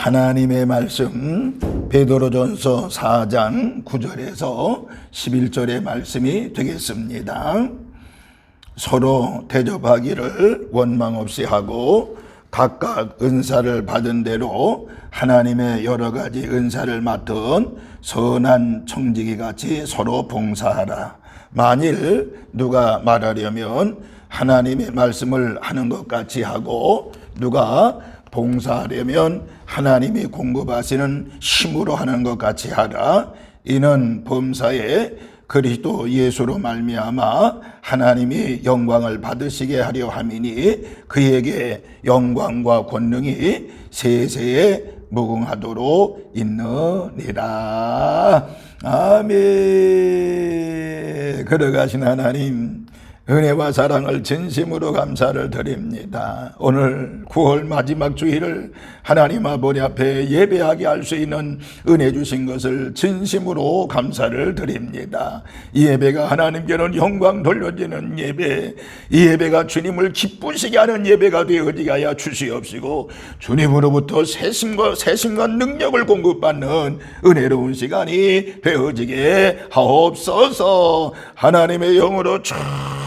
하나님의 말씀 베드로전서 4장 9절에서 11절의 말씀이 되겠습니다. 서로 대접하기를 원망 없이 하고 각각 은사를 받은 대로 하나님의 여러 가지 은사를 맡은 선한 청지기 같이 서로 봉사하라. 만일 누가 말하려면 하나님의 말씀을 하는 것 같이 하고 누가 봉사하려면 하나님이 공급하시는 힘으로 하는 것 같이 하라. 이는 범사에 그리스도 예수로 말미암아 하나님이 영광을 받으시게 하려 함이니 그에게 영광과 권능이 세세에 무궁하도록 있느니라. 아멘. 걸어가신 하나님, 은혜와 사랑을 진심으로 감사를 드립니다. 오늘 9월 마지막 주일을 하나님 아버지 앞에 예배하게 할 수 있는 은혜 주신 것을 진심으로 감사를 드립니다. 이 예배가 하나님께는 영광 돌려지는 예배, 이 예배가 주님을 기쁘시게 하는 예배가 되어지게 하여 주시옵시고 주님으로부터 세심과 능력을 공급받는 은혜로운 시간이 되어지게 하옵소서. 하나님의 영으로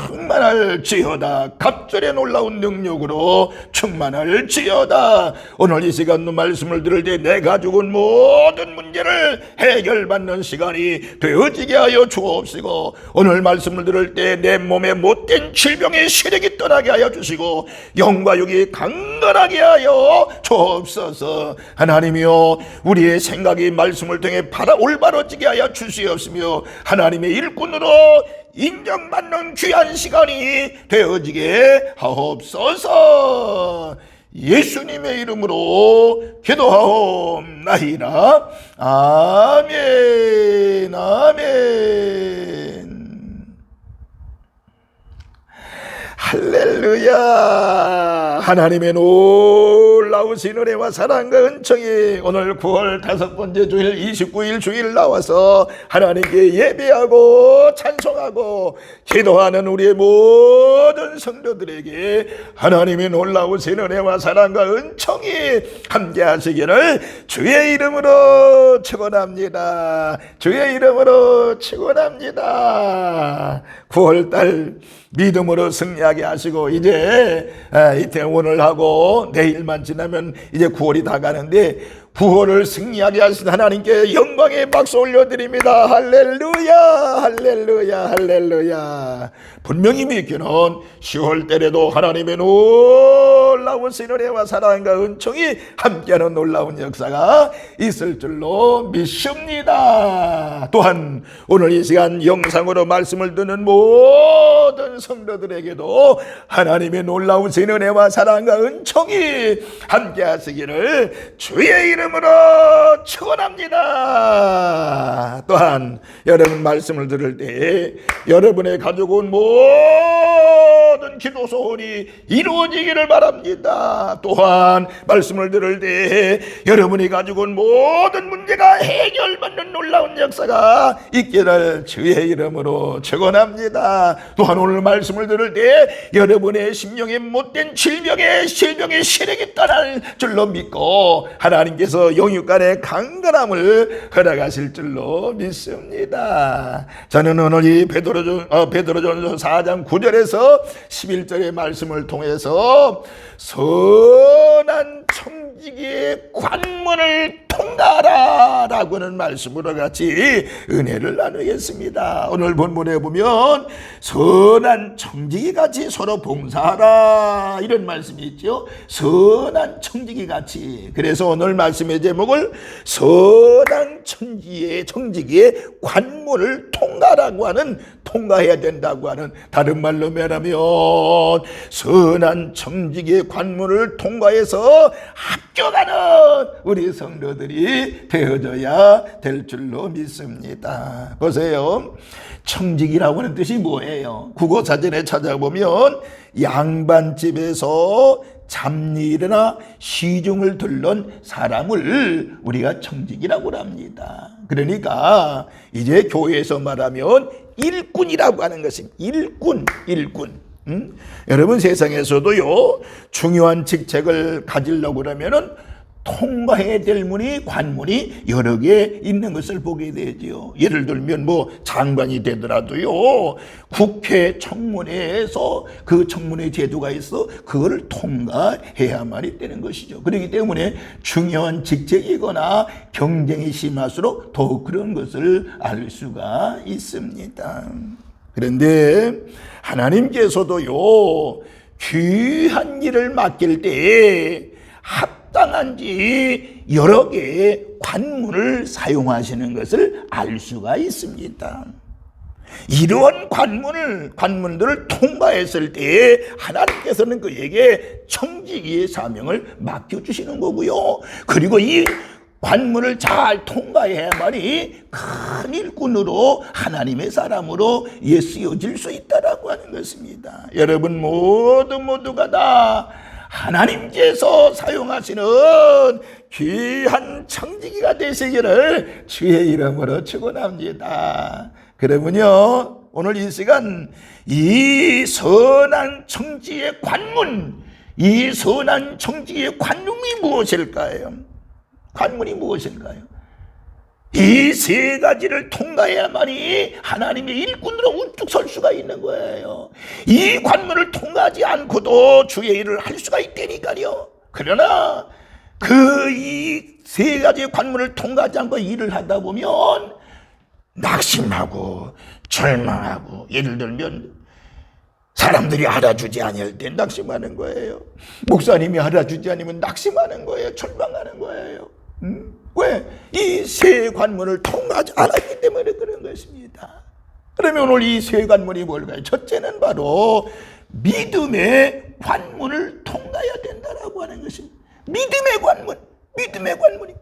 충만할지어다. 갑절의 놀라운 능력으로 충만할지어다. 오늘 이 시간 말씀을 들을 때 내가 죽은 모든 문제를 해결받는 시간이 되어지게 하여 주옵시고 오늘 말씀을 들을 때 내 몸에 못된 질병의 시력이 떠나게 하여 주시고 영과 육이 강건하게 하여 주옵소서. 하나님이여, 우리의 생각이 말씀을 통해 올바러지게 하여 주시옵시며 하나님의 일꾼으로 인정받는 귀한 시간이 되어지게 하옵소서. 예수님의 이름으로 기도하옵나이다. 아멘. 아멘. 할렐루야. 하나님의 놀라우신 은혜와 사랑과 은총이 오늘 9월 5번째 주일 29일 주일 나와서 하나님께 예배하고 찬송하고 기도하는 우리의 모든 성도들에게 하나님의 놀라우신 은혜와 사랑과 은총이 함께 하시기를 주의 이름으로 축원합니다. 주의 이름으로 축원합니다. 9월달 믿음으로 승리하게 하시고 이제 이때 오늘 하고 내일만 지나면 이제 9월이 다 가는데 9월을 승리하게 하신 하나님께 영광의 박수 올려드립니다. 할렐루야, 할렐루야, 할렐루야. 분명히 믿기는 10월 때에도 하나님의 놀라운 은혜와 사랑과 은총이 함께하는 놀라운 역사가 있을 줄로 믿습니다. 또한 오늘 이 시간 영상으로 말씀을 듣는 모든 성도들에게도 하나님의 놀라운 은혜와 사랑과 은총이 함께하시기를 주의 이름으로 축원합니다. 또한 여러분 말씀을 들을 때 여러분의 가지고 온 모든 기도 소원이 이루어지기를 바랍니다. 또한 말씀을 들을 때 여러분이 가지고 온 모든 문제가 해결받는 놀라운 역사가 있기를 주의 이름으로 축원합니다. 또한 오늘 말씀을 들을 때 여러분의 심령에 못된 질병의 시력이 떠날 줄로 믿고 하나님께서 영육간의 강건함을 허락하실 줄로 믿습니다. 저는 오늘 이 베드로전서 4장 9절에서 11절의 말씀을 통해서 선한 청지기의 관문을 통과하라 라고 하는 말씀으로 같이 은혜를 나누겠습니다. 오늘 본문에 보면 선한 청지기 같이 서로 봉사하라 이런 말씀이 있죠. 선한 청지기 같이. 그래서 오늘 말씀의 제목을 선한 청지기의 관문을 통과라고 하는, 통과해야 된다고 하는, 다른 말로 말하면 선한 청지기의 관문을 통과해서 합격하는 우리 성도들이 되어져야 될 줄로 믿습니다. 보세요. 청지기라고 하는 뜻이 뭐예요? 국어사전에 찾아보면 양반집에서 잡일이나 시중을 들던 사람을 우리가 청지기라고 합니다. 그러니까 이제 교회에서 말하면 일꾼이라고 하는 것입니다. 일꾼. 여러분 세상에서도요, 중요한 직책을 가지려고 그러면은 통과해야 될 문이, 관문이 여러 개 있는 것을 보게 되죠. 예를 들면 뭐 장관이 되더라도요, 국회 청문회에서 그 청문회 제도가 있어 그거를 통과해야만이 되는 것이죠. 그렇기 때문에 중요한 직책이거나 경쟁이 심할수록 더욱 그런 것을 알 수가 있습니다. 그런데 하나님께서도요, 귀한 일을 맡길 때 합당한지 여러 개의 관문을 사용하시는 것을 알 수가 있습니다. 이러한 관문들을 통과했을 때 하나님께서는 그에게 청지기의 사명을 맡겨주시는 거고요. 그리고 이 관문을 잘 통과해야만이 큰 일꾼으로, 하나님의 사람으로 쓰여질 수 있다라고 하는 것입니다. 여러분 모두가 다 하나님께서 사용하시는 귀한 청지기가 되시기를 주의 이름으로 축원합니다. 그러면요, 오늘 이 시간 이 선한 청지의 관문, 이 선한 청지의 관문이 무엇일까요? 관문이 무엇일까요? 이 세 가지를 통과해야만이 하나님의 일꾼으로 우뚝 설 수가 있는 거예요. 이 관문을 통과하지 않고도 주의 일을 할 수가 있다니까요. 그러나 그 이 세 가지의 관문을 통과하지 않고 일을 하다 보면 낙심하고 절망하고, 예를 들면 사람들이 알아주지 않을 때 낙심하는 거예요. 목사님이 알아주지 않으면 낙심하는 거예요. 절망하는 거예요. 왜? 이 세 관문을 통과하지 않았기 때문에 그런 것입니다. 그러면 오늘 이 세 관문이 뭘까요? 첫째는 바로 믿음의 관문을 통과해야 된다라고 하는 것입니다. 믿음의 관문이.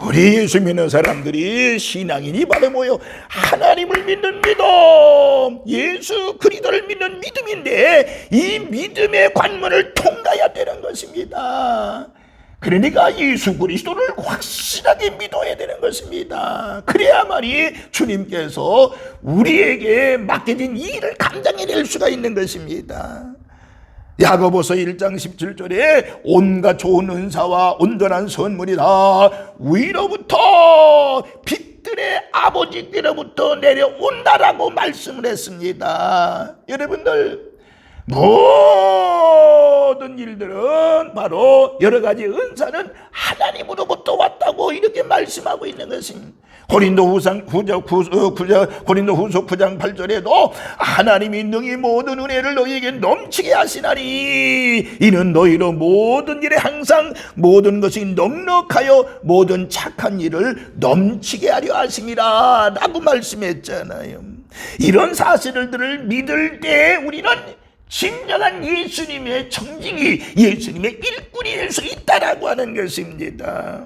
우리 예수 믿는 사람들이, 신앙인이 바로 뭐예요? 하나님을 믿는 믿음, 예수 그리스도를 믿는 믿음인데 이 믿음의 관문을 통과해야 되는 것입니다. 그러니까 예수 그리스도를 확실하게 믿어야 되는 것입니다. 그래야만이 주님께서 우리에게 맡겨진 이 일을 감당해낼 수가 있는 것입니다. 야고보서 1장 17절에 온갖 좋은 은사와 온전한 선물이 다 위로부터 빛들의 아버지께로부터 내려온다라고 말씀을 했습니다. 여러분들, 모든 일들은 바로 여러 가지 은사는 하나님으로부터 왔다고 이렇게 말씀하고 있는 것입니다. 고린도후서 9장 8절에도 하나님이 능히 모든 은혜를 너희에게 넘치게 하시나니 이는 너희로 모든 일에 항상 모든 것이 넉넉하여 모든 착한 일을 넘치게 하려 하심이라 라고 말씀했잖아요. 이런 사실들을 믿을 때 우리는 진정한 예수님의 청지기, 예수님의 일꾼이 될 수 있다라고 하는 것입니다.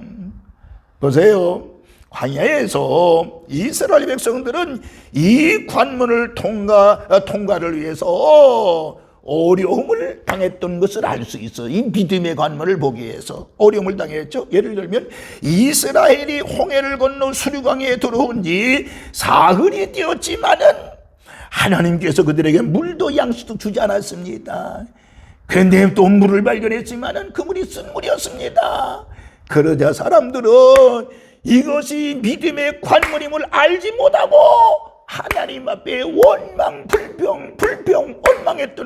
보세요. 광야에서 이스라엘 백성들은 이 관문을 통과를 위해서 어려움을 당했던 것을 알 수 있어. 이 믿음의 관문을 보기 위해서 어려움을 당했죠. 예를 들면 이스라엘이 홍해를 건너 수류강에 들어온 지 사흘이 되었지만은 하나님께서 그들에게 물도 양식도 주지 않았습니다. 그런데 또 물을 발견했지만은 그 물이 쓴물이었습니다. 그러자 사람들은 이것이 믿음의 관문임을 알지 못하고 하나님 앞에 원망했던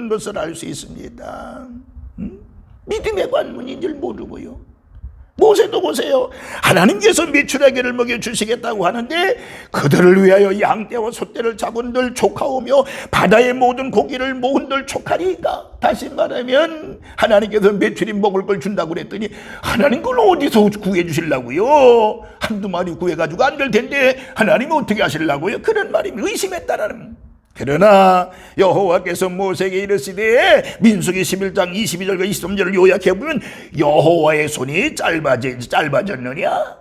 것을 알 수 있습니다. 믿음의 관문인 줄 모르고요. 모세도 보세요. 하나님께서 메추라기를 먹여주시겠다고 하는데 그들을 위하여 양떼와 소떼를 잡은들 족하오며 바다의 모든 고기를 모은들 족하리까. 다시 말하면 하나님께서 메추리 먹을 걸 준다고 그랬더니 하나님 그걸 어디서 구해주시려고요? 한두 마리 구해가지고 안 될 텐데 하나님이 어떻게 하시려고요? 그런 말이 의심했다라는. 그러나 여호와께서 모세에게 이르시되, 민수기 11장 22절과 23절을 요약해보면 여호와의 손이 짧아졌느냐?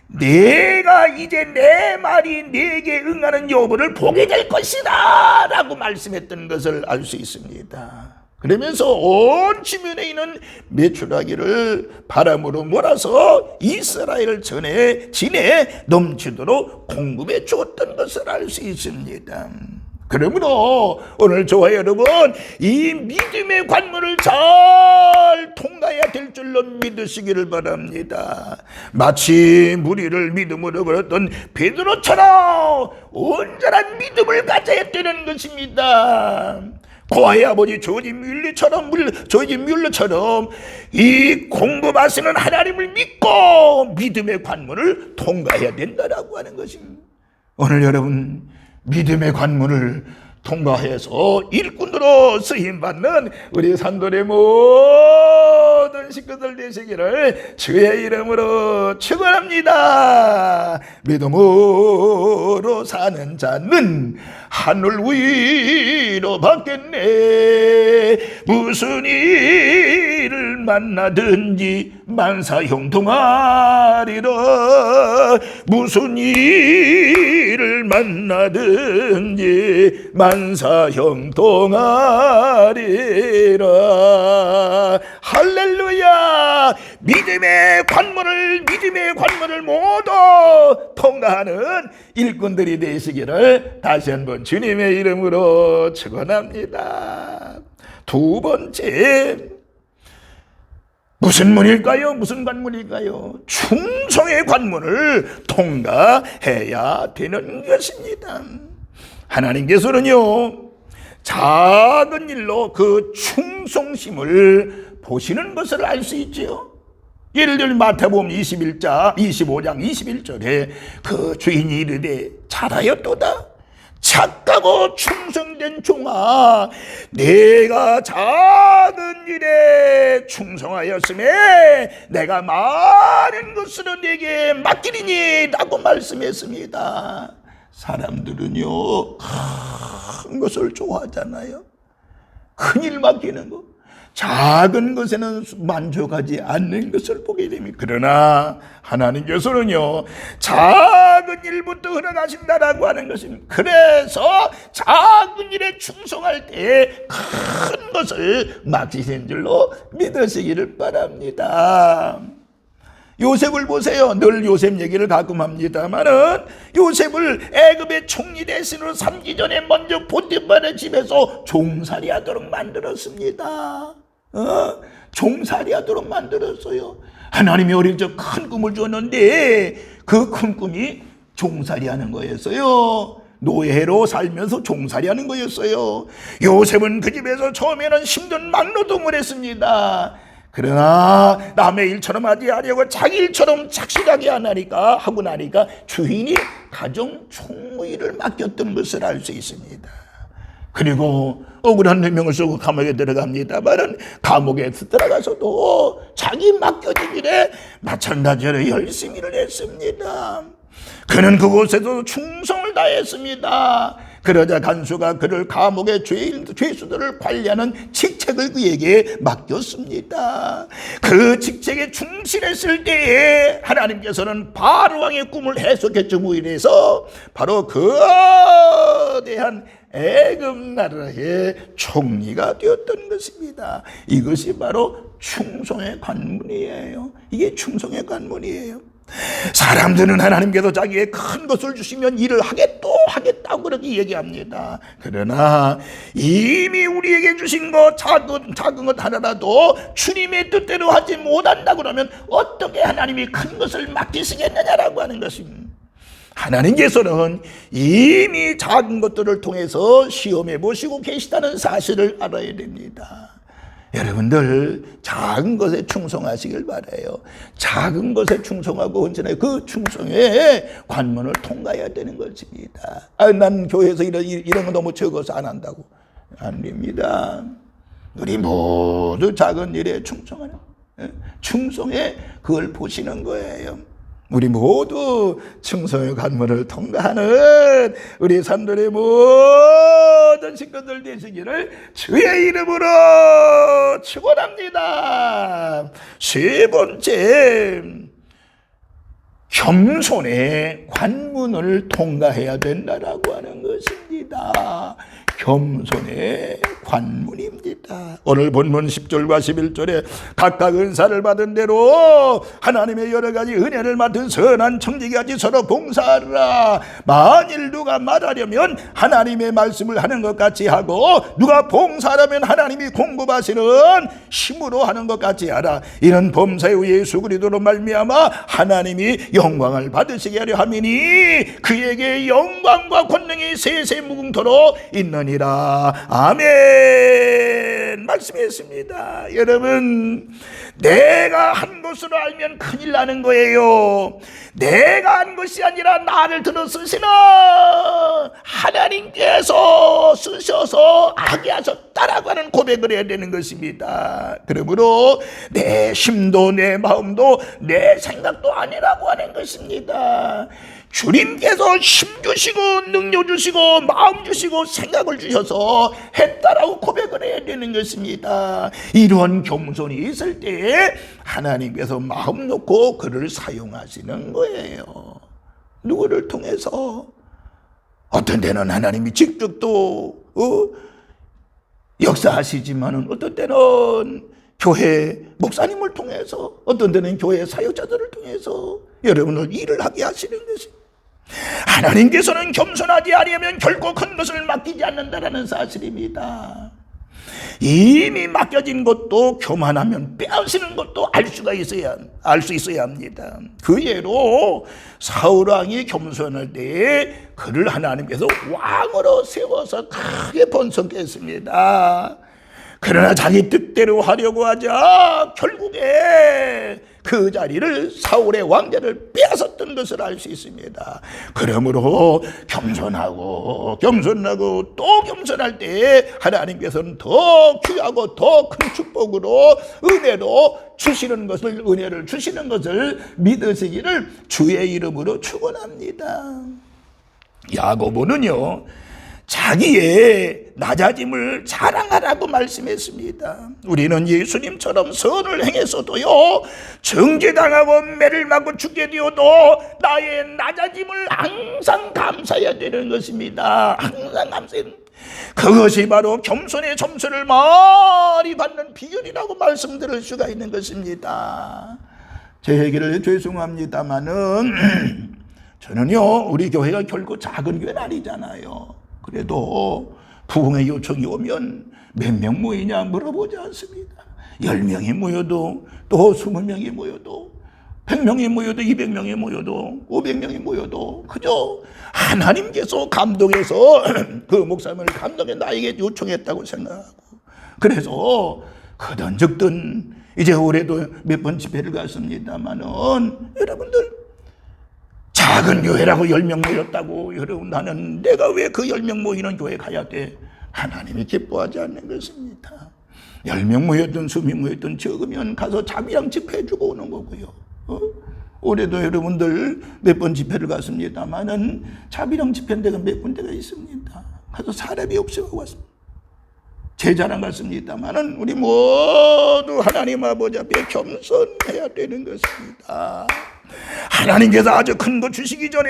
내가 이제 내 말이 네게 응하는 여부를 보게 될 것이다 라고 말씀했던 것을 알 수 있습니다. 그러면서 온 지면에 있는 메추라기를 바람으로 몰아서 이스라엘 진에 넘치도록 공급해 주었던 것을 알 수 있습니다. 그러므로 오늘 저와 여러분 이 믿음의 관문을 잘 통과해야 될 줄로 믿으시기를 바랍니다. 마치 무리를 믿음으로 걸었던 베드로처럼 온전한 믿음을 가져야 되는 것입니다. 고아의 아버지 조지 뮬러처럼 이 공급하시는 하나님을 믿고 믿음의 관문을 통과해야 된다라고 하는 것입니다. 오늘 여러분 믿음의 관문을 통과해서 일꾼으로 쓰임받는 우리 산돌의 모든 식구들 되시기를 주의 이름으로 축원합니다. 믿음으로 사는 자는 하늘 위로 받겠네. 무슨 일을 만나든지 만사형통하리라. 무슨 일을 만나든지 만사형통하리라. 할렐루야. 믿음의 관문을 모두 통과하는 일꾼들이 되시기를 다시 한번 주님의 이름으로 축원합니다. 두 번째, 무슨 문일까요? 무슨 관문일까요? 충성의 관문을 통과해야 되는 것입니다. 하나님께서는요, 작은 일로 그 충성심을 보시는 것을 알 수 있지요. 예를 들면 마태복음 25장 21절에 그 주인이 이르되 잘하였도다. 착하고 충성된 종아, 내가 작은 일에 충성하였음에 내가 많은 것으로 내게 맡기리니 라고 말씀했습니다. 사람들은요 큰 것을 좋아하잖아요. 큰일 맡기는 거, 작은 것에는 만족하지 않는 것을 보게 됩니다. 그러나 하나님께서는요 작은 일부터 허락하신다라고 하는 것입니다. 그래서 작은 일에 충성할 때 큰 것을 맡기신 줄로 믿으시기를 바랍니다. 요셉을 보세요. 늘 요셉 얘기를 가끔 합니다만은 요셉을 애굽의 총리 대신으로 삼기 전에 먼저 보티발의 집에서 종살이하도록 만들었습니다. 종살이하도록 만들었어요. 하나님이 어릴 적 큰 꿈을 줬는데 그 큰 꿈이 종살이하는 거였어요. 노예로 살면서 종살이하는 거였어요. 요셉은 그 집에서 처음에는 힘든 막노동을 했습니다. 그러나 남의 일처럼 하지 아니하고 자기 일처럼 착실하게 하고 나니까 주인이 가정 총무일을 맡겼던 것을 알 수 있습니다. 그리고 억울한 누명을 쓰고 감옥에 들어갑니다만은 감옥에 들어가서도 자기 맡겨진 일에 마찬가지로 열심히 일을 했습니다. 그는 그곳에서 충성을 다했습니다. 그러자 간수가 그를 감옥의 죄수들을 관리하는 직책을 그에게 맡겼습니다. 그 직책에 충실했을 때에 하나님께서는 바로왕의 꿈을 해석했음으로 인해서 바로 거대한 애굽 나라의 총리가 되었던 것입니다. 이것이 바로 충성의 관문이에요. 이게 충성의 관문이에요. 사람들은 하나님께서 자기의 큰 것을 주시면 일을 하겠다고 그렇게 얘기합니다. 그러나 이미 우리에게 주신 것 작은 것 하나라도 주님의 뜻대로 하지 못한다 그러면 어떻게 하나님이 큰 것을 맡기시겠느냐라고 하는 것입니다. 하나님께서는 이미 작은 것들을 통해서 시험해 보시고 계시다는 사실을 알아야 됩니다. 여러분들 작은 것에 충성하시길 바라요. 작은 것에 충성하고 언제나 그 충성의 관문을 통과해야 되는 것입니다. 난 교회에서 이런 거 너무 적어서 안 한다고. 안 됩니다. 우리 모두 작은 일에 충성하는, 충성에 그걸 보시는 거예요. 우리 모두 충성의 관문을 통과하는 우리 산돌의 모든 식구들 되시기를 주의 이름으로 축원합니다. 세 번째, 겸손의 관문을 통과해야 된다라고 하는 것입니다. 겸손의 관문입니다. 오늘 본문 10절과 11절에 각각 은사를 받은 대로 하나님의 여러 가지 은혜를 맡은 선한 청지기같이 서로 봉사하라. 만일 누가 말하려면 하나님의 말씀을 하는 것 같이 하고, 누가 봉사하려면 하나님이 공급하시는 힘으로 하는 것 같이 하라. 이런 범사의 예수 그리스도로 말미암아 하나님이 영광을 받으시게 하려 함이니 그에게 영광과 권능이 세세 무궁토록 있느니라. 아멘. 말씀했습니다. 여러분, 내가 한 것으로 알면 큰일 나는 거예요. 내가 한 것이 아니라 나를 들어 쓰시는 하나님께서 쓰셔서 하게 하셨다라고 하는 고백을 해야 되는 것입니다. 그러므로 내 힘도 내 마음도 내 생각도 아니라고 하는 것입니다. 주님께서 힘 주시고 능력 주시고 마음 주시고 생각을 주셔서 했다라고 고백을 해야 되는 것입니다. 이런 겸손이 있을 때 하나님께서 마음 놓고 그를 사용하시는 거예요. 누구를 통해서? 어떤 때는 하나님이 직접 또 역사하시지만은 어떤 때는 교회 목사님을 통해서, 어떤 때는 교회 사역자들을 통해서 여러분을 일을 하게 하시는 것입니다. 하나님께서는 겸손하지 않으면 결코 큰 것을 맡기지 않는다라는 사실입니다. 이미 맡겨진 것도 교만하면 빼앗는 것도 알 수 있어야 합니다. 그 예로 사울왕이 겸손할 때에 그를 하나님께서 왕으로 세워서 크게 번성케 했습니다. 그러나 자기 뜻대로 하려고 하자 결국에 그 자리를, 사울의 왕자를 빼앗았던 것을 알 수 있습니다. 그러므로 겸손하고 또 겸손할 때 하나님께서는 더 귀하고 더 큰 축복으로 은혜로 주시는 것을, 은혜를 주시는 것을 믿으시기를 주의 이름으로 축원합니다. 야고보는요, 자기의 낮아짐을 자랑하라고 말씀했습니다. 우리는 예수님처럼 선을 행했어도요, 정죄당하고 매를 맞고 죽게 되어도 나의 낮아짐을 항상 감사해야 되는 것입니다. 항상 감사해야 됩니다. 그것이 바로 겸손의 점수를 많이 받는 비결이라고 말씀드릴 수가 있는 것입니다. 제 얘기를 죄송합니다마는 저는요, 우리 교회가 결코 작은 교회는 아니잖아요. 그래도 부흥의 요청이 오면 몇 명 모이냐 물어보지 않습니다. 10명이 모여도, 또 20명이 모여도, 100명이 모여도, 200명이 모여도, 500명이 모여도 그저 하나님께서 감동해서 그 목사님을 감동해 나에게 요청했다고 생각하고, 그래서 그든 적든 이제 올해도 몇 번 집회를 갔습니다마는 여러분들, 작은 교회라고 10명 모였다고 여러분, 나는 내가 왜 그 10명 모이는 교회 가야 돼? 하나님이 기뻐하지 않는 것입니다. 10명 모였든 20명 모였든 적으면 가서 자비랑 집회해주고 오는 거고요. 올해도 여러분들 몇 번 집회를 갔습니다마는 자비랑 집회는 데가 몇 군데가 있습니다. 가서 사람이 없어가고 왔습니다. 제 자랑 같습니다마는 우리 모두 하나님 아버지 앞에 겸손해야 되는 것입니다. 하나님께서 아주 큰 거 주시기 전에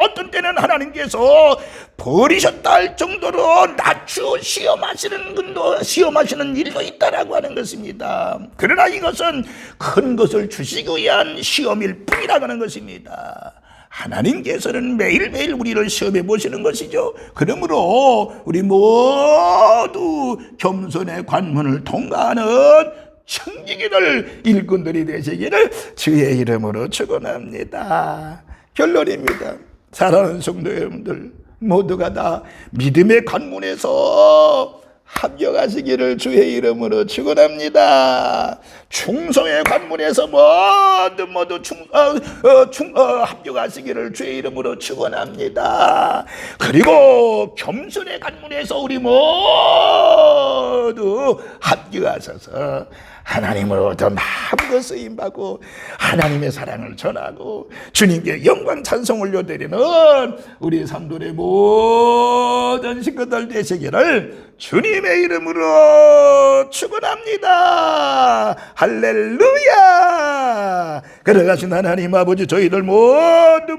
어떤 때는 하나님께서 버리셨다 할 정도로 낮추어 시험하시는 일도 있다라고 하는 것입니다. 그러나 이것은 큰 것을 주시기 위한 시험일 뿐이라고 하는 것입니다. 하나님께서는 매일매일 우리를 시험해 보시는 것이죠. 그러므로 우리 모두 겸손의 관문을 통과하는 청지기들, 일꾼들이 되시기를 주의 이름으로 축원합니다. 결론입니다. 사랑하는 성도 여러분들, 모두가 다 믿음의 관문에서 합격하시기를 주의 이름으로 축원합니다. 충성의 관문에서 모두 합격하시기를 주의 이름으로 축원합니다. 그리고 겸손의 관문에서 우리 모두 합격하셔서 하나님으로부터 마음껏 쓰임받고 하나님의 사랑을 전하고 주님께 영광 찬송 올려드리는 우리 삼돌의 모든 식구들 되시기를 주님의 이름으로 축원합니다. 할렐루야. 걸어가신 하나님 아버지, 저희들 모두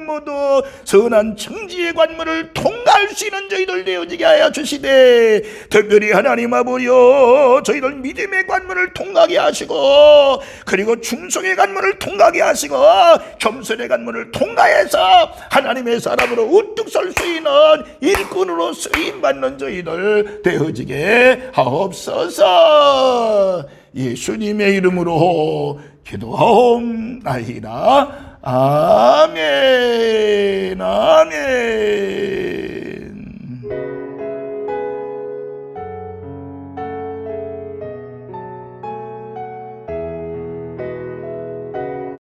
선한 청지의 관문을 통과할 수 있는 저희들 되어지게 하여 주시되, 특별히 하나님 아버지여, 저희들 믿음의 관문을 통과하게 하시고, 그리고 충성의 관문을 통과하게 하시고, 겸손의 관문을 통과해서 하나님의 사람으로 우뚝 설 수 있는 일꾼으로 쓰임받는 저희들 되어지게 하옵소서. 예수님의 이름으로 기도하옵나이다. 아멘. 아멘.